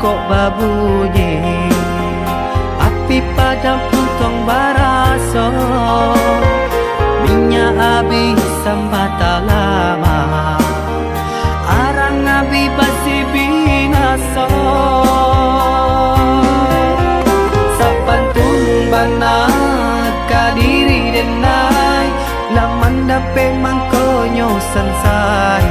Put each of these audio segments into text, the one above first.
tokok babunyi, api padam puntong baraso, minyak habis sambata lama, arang abi basi binaso. Sapantun bana kadiri denai, laman dape mangkonyo sansai,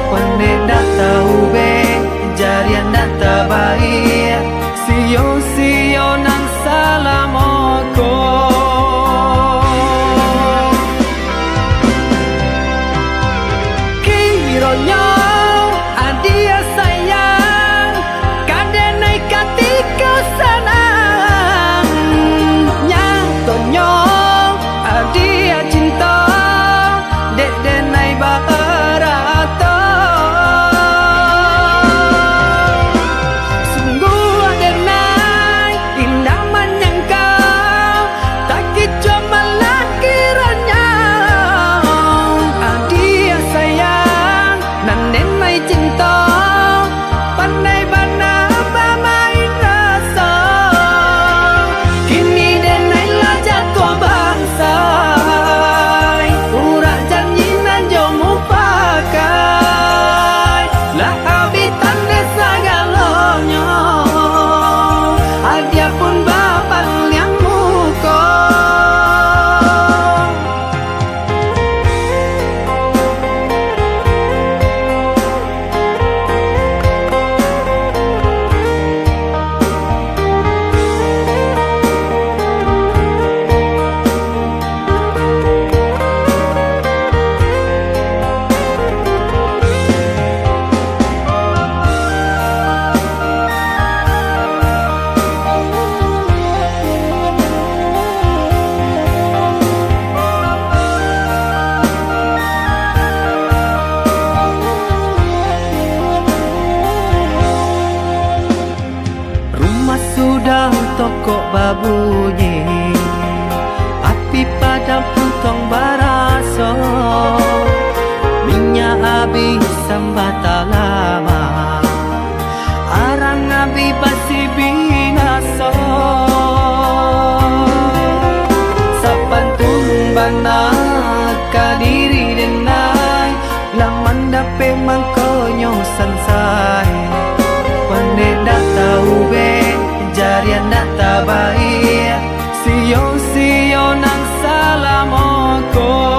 pandai dak tahu be jarian data baik, sio nang salamoko. Kironyo adia sayang, kadenai katika sanang, nyatonyo adia cinta, dek denai barato. Sudah tokok babunyi, api padam puntong baraso, minyak habis sambata lama, arang abi basi binaso. Sapantun bana kadiri denai, laman dape mangkonyo sansai, pandai dak tahu be jarian data baik, sio nang salamoko.